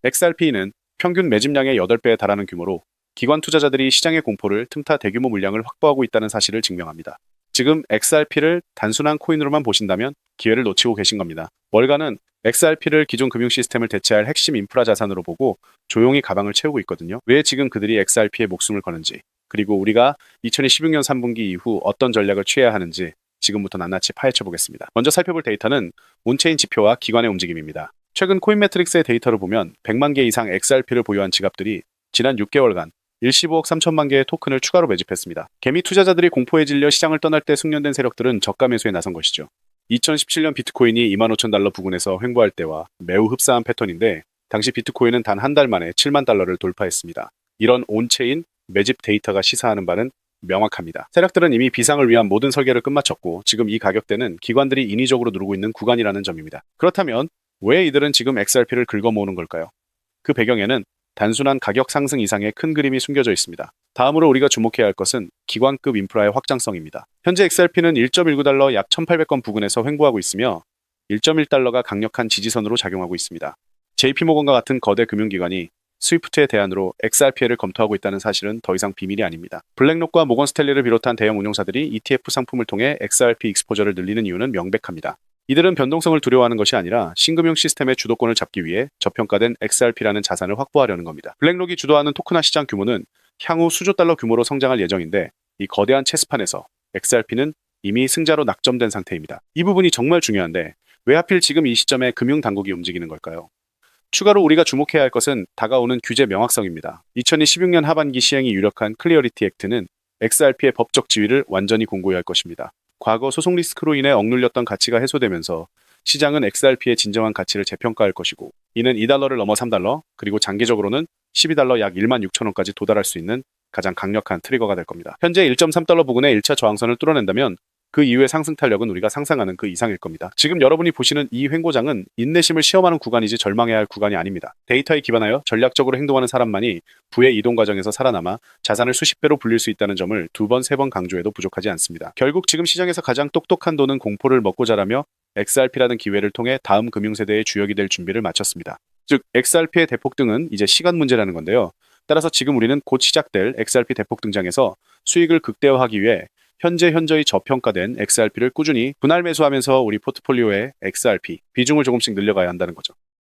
XRP는 평균 매집량의 8배에 달하는 규모로 기관 투자자들이 시장의 공포를 틈타 대규모 물량을 확보하고 있다는 사실을 증명합니다. 지금 XRP를 단순한 코인으로만 보신다면 기회를 놓치고 계신 겁니다. 월가는 XRP를 기존 금융 시스템을 대체할 핵심 인프라 자산으로 보고 조용히 가방을 채우고 있거든요. 왜 지금 그들이 XRP에 목숨을 거는지, 그리고 우리가 2016년 3분기 이후 어떤 전략을 취해야 하는지 지금부터 낱낱이 파헤쳐 보겠습니다. 먼저 살펴볼 데이터는 온체인 지표와 기관의 움직임입니다. 최근 코인매트릭스의 데이터를 보면 100만 개 이상 XRP를 보유한 지갑들이 지난 6개월간 일시보억 3천만 개의 토큰을 추가로 매집했습니다. 개미 투자자들이 공포에 질려 시장을 떠날 때 숙련된 세력들은 저가 매수에 나선 것이죠. 2017년 비트코인이 25,000달러 부근에서 횡보할 때와 매우 흡사한 패턴인데, 당시 비트코인은 단 한 달 만에 7만 달러를 돌파했습니다. 이런 온체인 매집 데이터가 시사하는 바는 명확합니다. 세력들은 이미 비상을 위한 모든 설계를 끝마쳤고 지금 이 가격대는 기관들이 인위적으로 누르고 있는 구간이라는 점입니다. 그렇다면 왜 이들은 지금 XRP를 긁어모으는 걸까요? 그 배경에는 단순한 가격 상승 이상의 큰 그림이 숨겨져 있습니다. 다음으로 우리가 주목해야 할 것은 기관급 인프라의 확장성입니다. 현재 XRP는 1.19달러 약 1,800건 부근에서 횡보하고 있으며 1.1달러가 강력한 지지선으로 작용하고 있습니다. JP모건과 같은 거대 금융기관이 스위프트의 대안으로 XRP를 검토하고 있다는 사실은 더 이상 비밀이 아닙니다. 블랙록과 모건 스탠리를 비롯한 대형 운용사들이 ETF 상품을 통해 XRP 익스포저를 늘리는 이유는 명백합니다. 이들은 변동성을 두려워하는 것이 아니라 신금융 시스템의 주도권을 잡기 위해 저평가된 XRP라는 자산을 확보하려는 겁니다. 블랙록이 주도하는 토큰화 시장 규모는 향후 수조 달러 규모로 성장할 예정인데, 이 거대한 체스판에서 XRP는 이미 승자로 낙점된 상태입니다. 이 부분이 정말 중요한데 왜 하필 지금 이 시점에 금융당국이 움직이는 걸까요? 추가로 우리가 주목해야 할 것은 다가오는 규제 명확성입니다. 2016년 하반기 시행이 유력한 클리어리티 액트는 XRP의 법적 지위를 완전히 공고히 할 것입니다. 과거 소송 리스크로 인해 억눌렸던 가치가 해소되면서 시장은 XRP의 진정한 가치를 재평가할 것이고, 이는 2달러를 넘어 3달러, 그리고 장기적으로는 12달러 약 16,000원까지 도달할 수 있는 가장 강력한 트리거가 될 겁니다. 현재 1.3달러 부근의 1차 저항선을 뚫어낸다면 그 이후의 상승 탄력은 우리가 상상하는 그 이상일 겁니다. 지금 여러분이 보시는 이 횡보장은 인내심을 시험하는 구간이지 절망해야 할 구간이 아닙니다. 데이터에 기반하여 전략적으로 행동하는 사람만이 부의 이동 과정에서 살아남아 자산을 수십 배로 불릴 수 있다는 점을 2번, 3번 강조해도 부족하지 않습니다. 결국 지금 시장에서 가장 똑똑한 돈은 공포를 먹고 자라며 XRP라는 기회를 통해 다음 금융세대의 주역이 될 준비를 마쳤습니다. 즉, XRP의 대폭등은 이제 시간 문제라는 건데요. 따라서 지금 우리는 곧 시작될 XRP 대폭 등장에서 수익을 극대화하기 위해 현저히 저평가된 XRP를 꾸준히 분할 매수하면서 우리 포트폴리오의 XRP 비중을 조금씩 늘려가야 한다는 거죠.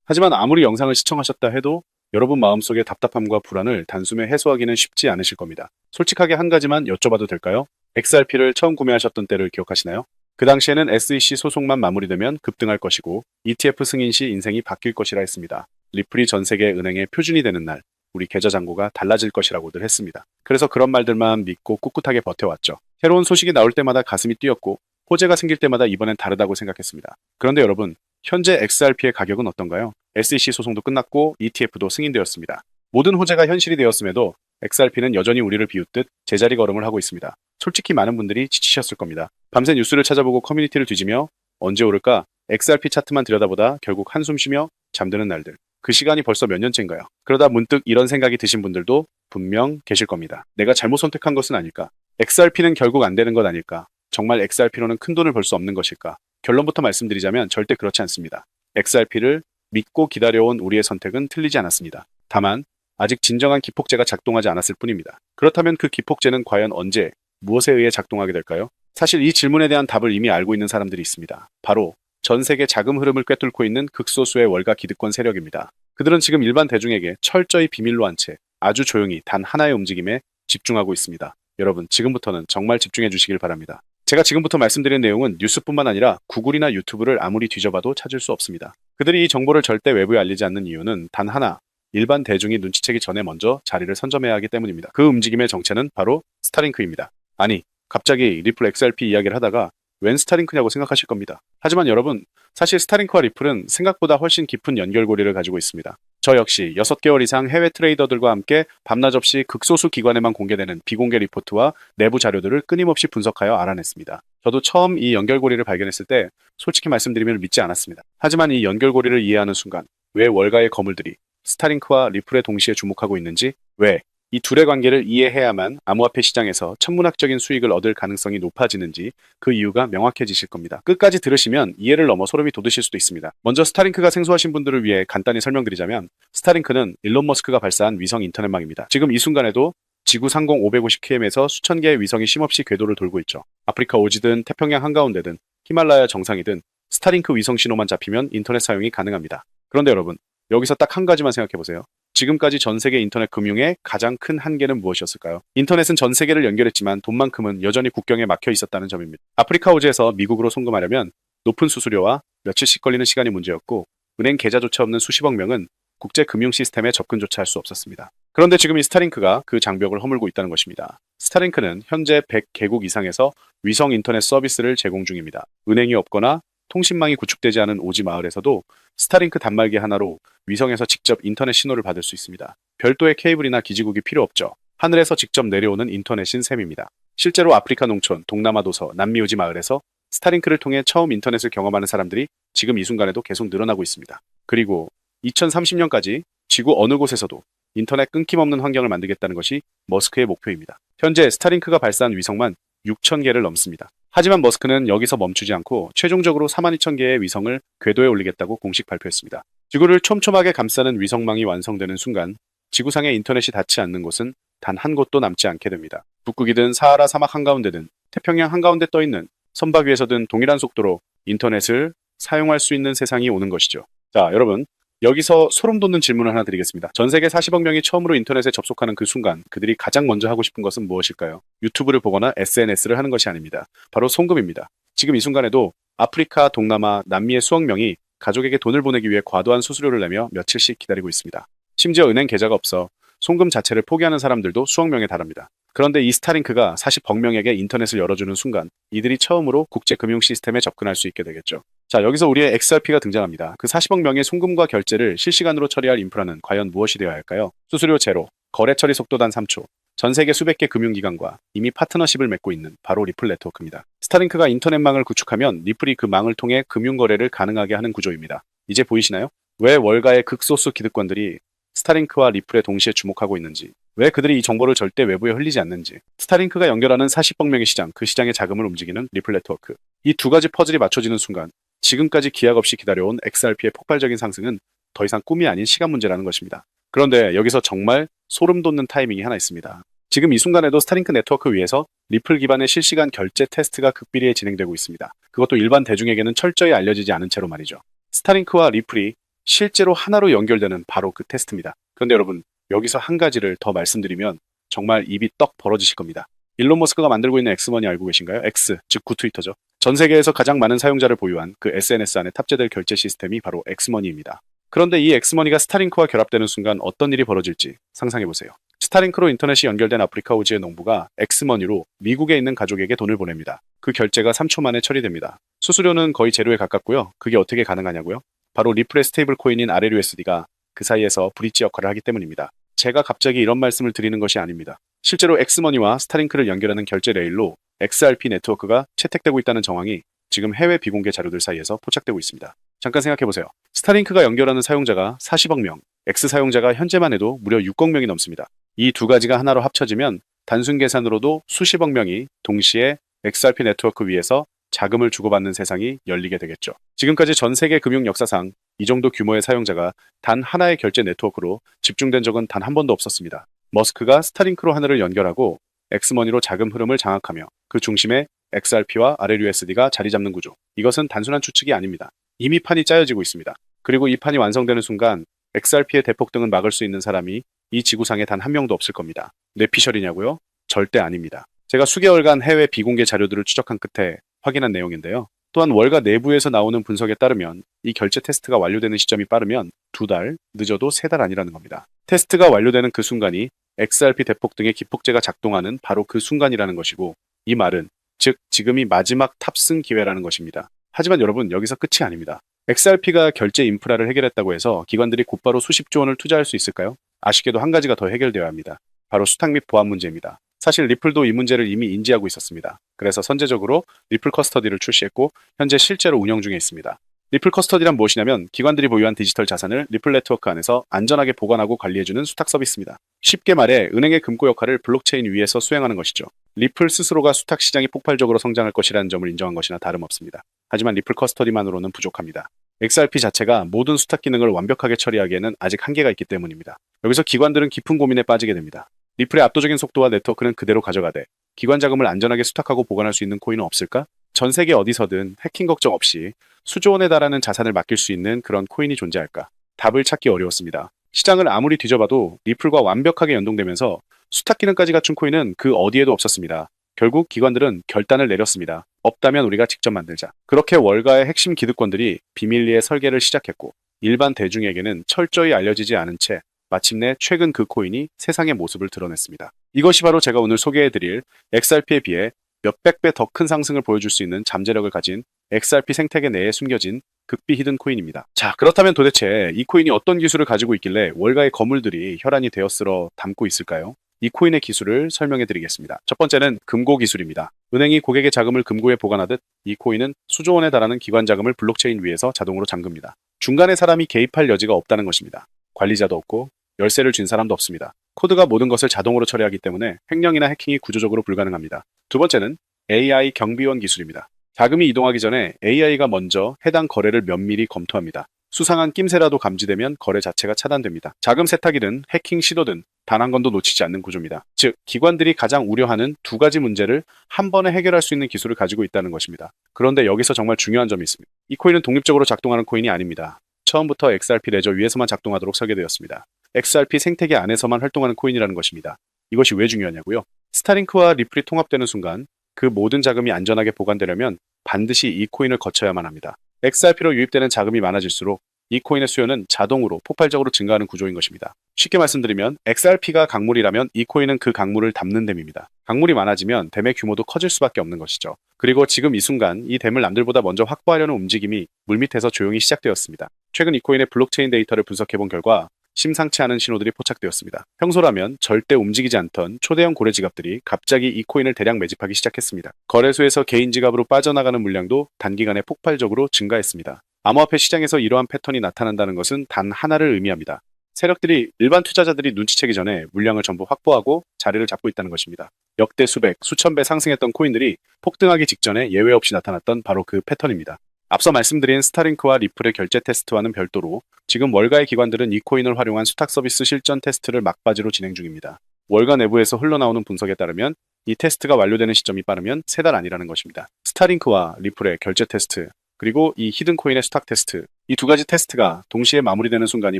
하지만 아무리 영상을 시청하셨다 해도 여러분 마음속의 답답함과 불안을 단숨에 해소하기는 쉽지 않으실 겁니다. 솔직하게 한 가지만 여쭤봐도 될까요? XRP를 처음 구매하셨던 때를 기억하시나요? 그 당시에는 SEC 소송만 마무리되면 급등할 것이고 ETF 승인 시 인생이 바뀔 것이라 했습니다. 리플이 전 세계 은행의 표준이 되는 날, 우리 계좌 잔고가 달라질 것이라고들 했습니다. 그래서 그런 말들만 믿고 꿋꿋하게 버텨왔죠. 새로운 소식이 나올 때마다 가슴이 뛰었고 호재가 생길 때마다 이번엔 다르다고 생각했습니다. 그런데 여러분, 현재 XRP의 가격은 어떤가요? SEC 소송도 끝났고 ETF도 승인되었습니다. 모든 호재가 현실이 되었음에도 XRP는 여전히 우리를 비웃듯 제자리 걸음을 하고 있습니다. 솔직히 많은 분들이 지치셨을 겁니다. 밤새 뉴스를 찾아보고 커뮤니티를 뒤지며 언제 오를까 XRP 차트만 들여다보다 결국 한숨 쉬며 잠드는 날들. 그 시간이 벌써 몇 년째인가요? 그러다 문득 이런 생각이 드신 분들도 분명 계실 겁니다. 내가 잘못 선택한 것은 아닐까? XRP는 결국 안 되는 것 아닐까? 정말 XRP로는 큰 돈을 벌 수 없는 것일까? 결론부터 말씀드리자면 절대 그렇지 않습니다. XRP를 믿고 기다려온 우리의 선택은 틀리지 않았습니다. 다만 아직 진정한 기폭제가 작동하지 않았을 뿐입니다. 그렇다면 그 기폭제는 과연 언제, 무엇에 의해 작동하게 될까요? 사실 이 질문에 대한 답을 이미 알고 있는 사람들이 있습니다. 바로 전 세계 자금 흐름을 꿰뚫고 있는 극소수의 월가 기득권 세력입니다. 그들은 지금 일반 대중에게 철저히 비밀로 한 채 아주 조용히 단 하나의 움직임에 집중하고 있습니다. 여러분, 지금부터는 정말 집중해 주시길 바랍니다. 제가 지금부터 말씀드린 내용은 뉴스뿐만 아니라 구글이나 유튜브를 아무리 뒤져봐도 찾을 수 없습니다. 그들이 이 정보를 절대 외부에 알리지 않는 이유는 단 하나, 일반 대중이 눈치채기 전에 먼저 자리를 선점해야 하기 때문입니다. 그 움직임의 정체는 바로 스타링크입니다. 아니, 갑자기 리플 XRP 이야기를 하다가 웬 스타링크냐고 생각하실 겁니다. 하지만 여러분, 사실 스타링크와 리플은 생각보다 훨씬 깊은 연결고리를 가지고 있습니다. 저 역시 6개월 이상 해외 트레이더들과 함께 밤낮 없이 극소수 기관에만 공개되는 비공개 리포트와 내부 자료들을 끊임없이 분석하여 알아냈습니다. 저도 처음 이 연결고리를 발견했을 때 솔직히 말씀드리면 믿지 않았습니다. 하지만 이 연결고리를 이해하는 순간 왜 월가의 거물들이 스타링크와 리플에 동시에 주목하고 있는지, 왜 이 둘의 관계를 이해해야만 암호화폐 시장에서 천문학적인 수익을 얻을 가능성이 높아지는지 그 이유가 명확해지실 겁니다. 끝까지 들으시면 이해를 넘어 소름이 돋으실 수도 있습니다. 먼저 스타링크가 생소하신 분들을 위해 간단히 설명드리자면 스타링크는 일론 머스크가 발사한 위성 인터넷망입니다. 지금 이 순간에도 지구 상공 550km에서 수천 개의 위성이 쉼없이 궤도를 돌고 있죠. 아프리카 오지든 태평양 한가운데든 히말라야 정상이든 스타링크 위성 신호만 잡히면 인터넷 사용이 가능합니다. 그런데 여러분, 여기서 딱 한 가지만 생각해보세요. 지금까지 전 세계 인터넷 금융의 가장 큰 한계는 무엇이었을까요? 인터넷은 전 세계를 연결했지만 돈만큼은 여전히 국경에 막혀 있었다는 점입니다. 아프리카 오지에서 미국으로 송금하려면 높은 수수료와 며칠씩 걸리는 시간이 문제였고 은행 계좌조차 없는 수십억 명은 국제 금융 시스템에 접근조차 할 수 없었습니다. 그런데 지금 이 스타링크가 그 장벽을 허물고 있다는 것입니다. 스타링크는 현재 100개국 이상에서 위성 인터넷 서비스를 제공 중입니다. 은행이 없거나 통신망이 구축되지 않은 오지 마을에서도 스타링크 단말기 하나로 위성에서 직접 인터넷 신호를 받을 수 있습니다. 별도의 케이블이나 기지국이 필요 없죠. 하늘에서 직접 내려오는 인터넷인 셈입니다. 실제로 아프리카 농촌, 동남아 도서, 남미 오지 마을에서 스타링크를 통해 처음 인터넷을 경험하는 사람들이 지금 이 순간에도 계속 늘어나고 있습니다. 그리고 2030년까지 지구 어느 곳에서도 인터넷 끊김없는 환경을 만들겠다는 것이 머스크의 목표입니다. 현재 스타링크가 발사한 위성만 6,000개를 넘습니다. 하지만 머스크는 여기서 멈추지 않고 최종적으로 42,000개의 위성을 궤도에 올리겠다고 공식 발표했습니다. 지구를 촘촘하게 감싸는 위성망이 완성되는 순간 지구상의 인터넷이 닿지 않는 곳은 단 한 곳도 남지 않게 됩니다. 북극이든 사하라 사막 한가운데든 태평양 한가운데 떠있는 선박 위에서든 동일한 속도로 인터넷을 사용할 수 있는 세상이 오는 것이죠. 자, 여러분, 여기서 소름 돋는 질문을 하나 드리겠습니다. 전 세계 40억 명이 처음으로 인터넷에 접속하는 그 순간 그들이 가장 먼저 하고 싶은 것은 무엇일까요? 유튜브를 보거나 SNS를 하는 것이 아닙니다. 바로 송금입니다. 지금 이 순간에도 아프리카, 동남아, 남미의 수억 명이 가족에게 돈을 보내기 위해 과도한 수수료를 내며 며칠씩 기다리고 있습니다. 심지어 은행 계좌가 없어 송금 자체를 포기하는 사람들도 수억 명에 달합니다. 그런데 이 스타링크가 40억 명에게 인터넷을 열어주는 순간 이들이 처음으로 국제 금융 시스템에 접근할 수 있게 되겠죠. 자, 여기서 우리의 XRP가 등장합니다. 그 40억 명의 송금과 결제를 실시간으로 처리할 인프라는 과연 무엇이 되어야 할까요? 수수료 제로, 거래 처리 속도 단 3초, 전 세계 수백 개 금융기관과 이미 파트너십을 맺고 있는 바로 리플 네트워크입니다. 스타링크가 인터넷망을 구축하면 리플이 그 망을 통해 금융거래를 가능하게 하는 구조입니다. 이제 보이시나요? 왜 월가의 극소수 기득권들이 스타링크와 리플에 동시에 주목하고 있는지, 왜 그들이 이 정보를 절대 외부에 흘리지 않는지. 스타링크가 연결하는 40억 명의 시장, 그 시장의 자금을 움직이는 리플 네트워크. 이 두 가지 퍼즐이 맞춰지는 순간 지금까지 기약 없이 기다려온 XRP의 폭발적인 상승은 더 이상 꿈이 아닌 시간 문제라는 것입니다. 그런데 여기서 정말 소름 돋는 타이밍이 하나 있습니다. 지금 이 순간에도 스타링크 네트워크 위에서 리플 기반의 실시간 결제 테스트가 극비리에 진행되고 있습니다. 그것도 일반 대중에게는 철저히 알려지지 않은 채로 말이죠. 스타링크와 리플이 실제로 하나로 연결되는 바로 그 테스트입니다. 그런데 여러분, 여기서 한 가지를 더 말씀드리면 정말 입이 떡 벌어지실 겁니다. 일론 머스크가 만들고 있는 엑스머니 알고 계신가요? X, 즉 구트위터죠. 전 세계에서 가장 많은 사용자를 보유한 그 SNS 안에 탑재될 결제 시스템이 바로 엑스머니입니다. 그런데 이 엑스머니가 스타링크와 결합되는 순간 어떤 일이 벌어질지 상상해보세요. 스타링크로 인터넷이 연결된 아프리카 오지의 농부가 엑스머니로 미국에 있는 가족에게 돈을 보냅니다. 그 결제가 3초 만에 처리됩니다. 수수료는 거의 제로에 가깝고요. 그게 어떻게 가능하냐고요? 바로 리플의 스테이블 코인인 RLUSD가 그 사이에서 브릿지 역할을 하기 때문입니다. 제가 갑자기 이런 말씀을 드리는 것이 아닙니다. 실제로 엑스머니와 스타링크를 연결하는 결제 레일로 XRP 네트워크가 채택되고 있다는 정황이 지금 해외 비공개 자료들 사이에서 포착되고 있습니다. 잠깐 생각해보세요. 스타링크가 연결하는 사용자가 40억 명, X 사용자가 현재만 해도 무려 6억 명이 넘습니다. 이 두 가지가 하나로 합쳐지면 단순 계산으로도 수십억 명이 동시에 XRP 네트워크 위에서 자금을 주고받는 세상이 열리게 되겠죠. 지금까지 전 세계 금융 역사상 이 정도 규모의 사용자가 단 하나의 결제 네트워크로 집중된 적은 단 한 번도 없었습니다. 머스크가 스타링크로 하늘을 연결하고 엑스머니로 자금 흐름을 장악하며 그 중심에 XRP와 RLUSD가 자리 잡는 구조. 이것은 단순한 추측이 아닙니다. 이미 판이 짜여지고 있습니다. 그리고 이 판이 완성되는 순간 XRP의 대폭등은 막을 수 있는 사람이 이 지구상에 단 한 명도 없을 겁니다. 뇌피셜이냐고요? 절대 아닙니다. 제가 수개월간 해외 비공개 자료들을 추적한 끝에 확인한 내용인데요. 또한 월가 내부에서 나오는 분석에 따르면 이 결제 테스트가 완료되는 시점이 빠르면 2달, 늦어도 3달 아니라는 겁니다. 테스트가 완료되는 그 순간이 XRP 대폭등의 기폭제가 작동하는 바로 그 순간이라는 것이고, 이 말은 즉 지금이 마지막 탑승 기회라는 것입니다. 하지만 여러분, 여기서 끝이 아닙니다. XRP가 결제 인프라를 해결했다고 해서 기관들이 곧바로 수십조 원을 투자할 수 있을까요? 아쉽게도 한 가지가 더 해결되어야 합니다. 바로 수탁 및 보안 문제입니다. 사실 리플도 이 문제를 이미 인지하고 있었습니다. 그래서 선제적으로 리플 커스터디를 출시했고 현재 실제로 운영 중에 있습니다. 리플 커스터디란 무엇이냐면 기관들이 보유한 디지털 자산을 리플 네트워크 안에서 안전하게 보관하고 관리해주는 수탁 서비스입니다. 쉽게 말해 은행의 금고 역할을 블록체인 위에서 수행하는 것이죠. 리플 스스로가 수탁 시장이 폭발적으로 성장할 것이라는 점을 인정한 것이나 다름없습니다. 하지만 리플 커스터디만으로는 부족합니다. XRP 자체가 모든 수탁 기능을 완벽하게 처리하기에는 아직 한계가 있기 때문입니다. 여기서 기관들은 깊은 고민에 빠지게 됩니다. 리플의 압도적인 속도와 네트워크는 그대로 가져가되 기관 자금을 안전하게 수탁하고 보관할 수 있는 코인은 없을까? 전 세계 어디서든 해킹 걱정 없이 수조 원에 달하는 자산을 맡길 수 있는 그런 코인이 존재할까? 답을 찾기 어려웠습니다. 시장을 아무리 뒤져봐도 리플과 완벽하게 연동되면서 수탁 기능까지 갖춘 코인은 그 어디에도 없었습니다. 결국 기관들은 결단을 내렸습니다. 없다면 우리가 직접 만들자. 그렇게 월가의 핵심 기득권들이 비밀리에 설계를 시작했고 일반 대중에게는 철저히 알려지지 않은 채 마침내 최근 그 코인이 세상의 모습을 드러냈습니다. 이것이 바로 제가 오늘 소개해드릴 XRP에 비해 몇백 배 더 큰 상승을 보여줄 수 있는 잠재력을 가진 XRP 생태계 내에 숨겨진 극비 히든 코인입니다. 자, 그렇다면 도대체 이 코인이 어떤 기술을 가지고 있길래 월가의 거물들이 혈안이 되어 쓸어 담고 있을까요? 이 코인의 기술을 설명해 드리겠습니다. 첫 번째는 금고 기술입니다. 은행이 고객의 자금을 금고에 보관하듯 이 코인은 수조 원에 달하는 기관 자금을 블록체인 위에서 자동으로 잠급니다. 중간에 사람이 개입할 여지가 없다는 것입니다. 관리자도 없고 열쇠를 쥔 사람도 없습니다. 코드가 모든 것을 자동으로 처리하기 때문에 횡령이나 해킹이 구조적으로 불가능합니다. 두 번째는 AI 경비원 기술입니다. 자금이 이동하기 전에 AI가 먼저 해당 거래를 면밀히 검토합니다. 수상한 낌새라도 감지되면 거래 자체가 차단됩니다. 자금 세탁이든 해킹 시도든 단 한 건도 놓치지 않는 구조입니다. 즉, 기관들이 가장 우려하는 두 가지 문제를 한 번에 해결할 수 있는 기술을 가지고 있다는 것입니다. 그런데 여기서 정말 중요한 점이 있습니다. 이 코인은 독립적으로 작동하는 코인이 아닙니다. 처음부터 XRP 레저 위에서만 작동하도록 설계되었습니다. XRP 생태계 안에서만 활동하는 코인이라는 것입니다. 이것이 왜 중요하냐고요? 스타링크와 리플이 통합되는 순간 그 모든 자금이 안전하게 보관되려면 반드시 이 코인을 거쳐야만 합니다. XRP로 유입되는 자금이 많아질수록 이 코인의 수요는 자동으로 폭발적으로 증가하는 구조인 것입니다. 쉽게 말씀드리면 XRP가 강물이라면 이 코인은 그 강물을 담는 댐입니다. 강물이 많아지면 댐의 규모도 커질 수밖에 없는 것이죠. 그리고 지금 이 순간 이 댐을 남들보다 먼저 확보하려는 움직임이 물밑에서 조용히 시작되었습니다. 최근 이 코인의 블록체인 데이터를 분석해본 결과 심상치 않은 신호들이 포착되었습니다. 평소라면 절대 움직이지 않던 초대형 고래 지갑들이 갑자기 이 코인을 대량 매집하기 시작했습니다. 거래소에서 개인 지갑으로 빠져나가는 물량도 단기간에 폭발적으로 증가했습니다. 암호화폐 시장에서 이러한 패턴이 나타난다는 것은 단 하나를 의미합니다. 세력들이 일반 투자자들이 눈치채기 전에 물량을 전부 확보하고 자리를 잡고 있다는 것입니다. 역대 수백, 수천 배 상승했던 코인들이 폭등하기 직전에 예외 없이 나타났던 바로 그 패턴입니다. 앞서 말씀드린 스타링크와 리플의 결제 테스트와는 별도로 지금 월가의 기관들은 이 코인을 활용한 수탁 서비스 실전 테스트를 막바지로 진행 중입니다. 월가 내부에서 흘러나오는 분석에 따르면 이 테스트가 완료되는 시점이 빠르면 3달 안이라는 것입니다. 스타링크와 리플의 결제 테스트, 그리고 이 히든 코인의 수탁 테스트, 이 두 가지 테스트가 동시에 마무리되는 순간이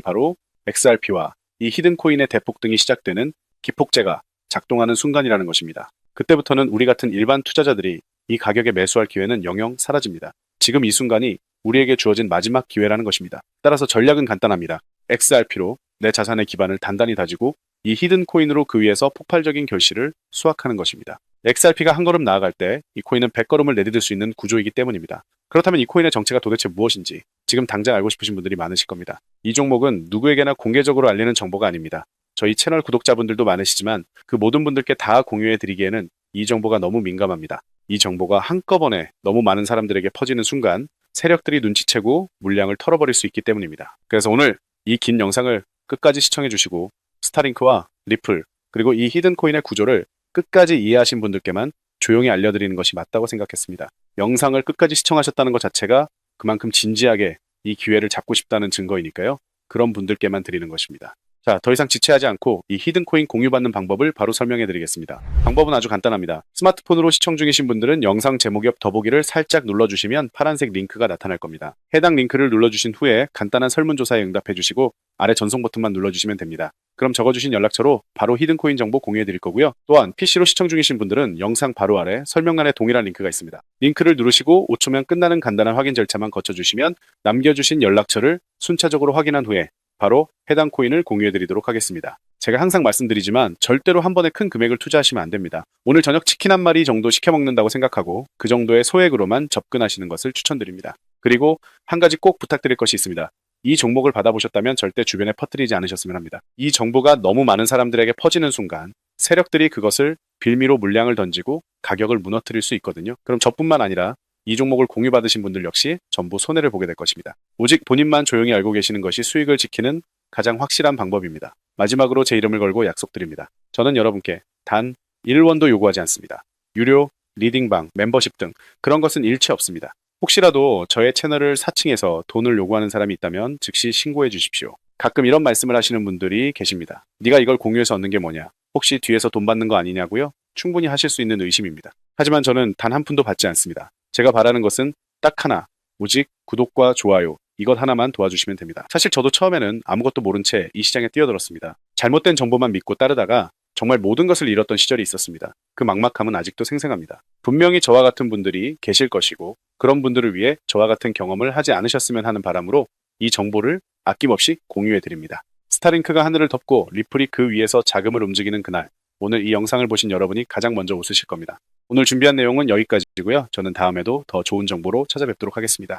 바로 XRP와 이 히든 코인의 대폭등이 시작되는 기폭제가 작동하는 순간이라는 것입니다. 그때부터는 우리 같은 일반 투자자들이 이 가격에 매수할 기회는 영영 사라집니다. 지금 이 순간이 우리에게 주어진 마지막 기회라는 것입니다. 따라서 전략은 간단합니다. XRP로 내 자산의 기반을 단단히 다지고 이 히든 코인으로 그 위에서 폭발적인 결실을 수확하는 것입니다. XRP가 한 걸음 나아갈 때 이 코인은 100걸음을 내디딜 수 있는 구조이기 때문입니다. 그렇다면 이 코인의 정체가 도대체 무엇인지 지금 당장 알고 싶으신 분들이 많으실 겁니다. 이 종목은 누구에게나 공개적으로 알리는 정보가 아닙니다. 저희 채널 구독자분들도 많으시지만 그 모든 분들께 다 공유해 드리기에는 이 정보가 너무 민감합니다. 이 정보가 한꺼번에 너무 많은 사람들에게 퍼지는 순간 세력들이 눈치채고 물량을 털어버릴 수 있기 때문입니다. 그래서 오늘 이 긴 영상을 끝까지 시청해 주시고 스타링크와 리플 그리고 이 히든 코인의 구조를 끝까지 이해하신 분들께만 조용히 알려드리는 것이 맞다고 생각했습니다. 영상을 끝까지 시청하셨다는 것 자체가 그만큼 진지하게 이 기회를 잡고 싶다는 증거이니까요. 그런 분들께만 드리는 것입니다. 자, 더 이상 지체하지 않고 이 히든 코인 공유받는 방법을 바로 설명해 드리겠습니다. 방법은 아주 간단합니다. 스마트폰으로 시청 중이신 분들은 영상 제목 옆 더보기를 살짝 눌러주시면 파란색 링크가 나타날 겁니다. 해당 링크를 눌러주신 후에 간단한 설문조사에 응답해 주시고 아래 전송 버튼만 눌러주시면 됩니다. 그럼 적어주신 연락처로 바로 히든 코인 정보 공유해 드릴 거고요. 또한 PC로 시청 중이신 분들은 영상 바로 아래 설명란에 동일한 링크가 있습니다. 링크를 누르시고 5초면 끝나는 간단한 확인 절차만 거쳐주시면 남겨주신 연락처를 순차적으로 확인한 후에 바로 해당 코인을 공유해 드리도록 하겠습니다. 제가 항상 말씀드리지만 절대로 한 번에 큰 금액을 투자하시면 안 됩니다. 오늘 저녁 치킨 한 마리 정도 시켜 먹는다고 생각하고 그 정도의 소액으로만 접근하시는 것을 추천드립니다. 그리고 한 가지 꼭 부탁드릴 것이 있습니다. 이 종목을 받아보셨다면 절대 주변에 퍼뜨리지 않으셨으면 합니다. 이 정보가 너무 많은 사람들에게 퍼지는 순간 세력들이 그것을 빌미로 물량을 던지고 가격을 무너뜨릴 수 있거든요. 그럼 저뿐만 아니라 이 종목을 공유받으신 분들 역시 전부 손해를 보게 될 것입니다. 오직 본인만 조용히 알고 계시는 것이 수익을 지키는 가장 확실한 방법입니다. 마지막으로 제 이름을 걸고 약속드립니다. 저는 여러분께 단 1원도 요구하지 않습니다. 유료, 리딩방, 멤버십 등 그런 것은 일체 없습니다. 혹시라도 저의 채널을 사칭해서 돈을 요구하는 사람이 있다면 즉시 신고해 주십시오. 가끔 이런 말씀을 하시는 분들이 계십니다. 네가 이걸 공유해서 얻는 게 뭐냐? 혹시 뒤에서 돈 받는 거 아니냐고요? 충분히 하실 수 있는 의심입니다. 하지만 저는 단 한 푼도 받지 않습니다. 제가 바라는 것은 딱 하나, 오직 구독과 좋아요, 이것 하나만 도와주시면 됩니다. 사실 저도 처음에는 아무것도 모른 채 이 시장에 뛰어들었습니다. 잘못된 정보만 믿고 따르다가 정말 모든 것을 잃었던 시절이 있었습니다. 그 막막함은 아직도 생생합니다. 분명히 저와 같은 분들이 계실 것이고 그런 분들을 위해 저와 같은 경험을 하지 않으셨으면 하는 바람으로 이 정보를 아낌없이 공유해드립니다. 스타링크가 하늘을 덮고 리플이 그 위에서 자금을 움직이는 그날, 오늘 이 영상을 보신 여러분이 가장 먼저 웃으실 겁니다. 오늘 준비한 내용은 여기까지고요. 저는 다음에도 더 좋은 정보로 찾아뵙도록 하겠습니다.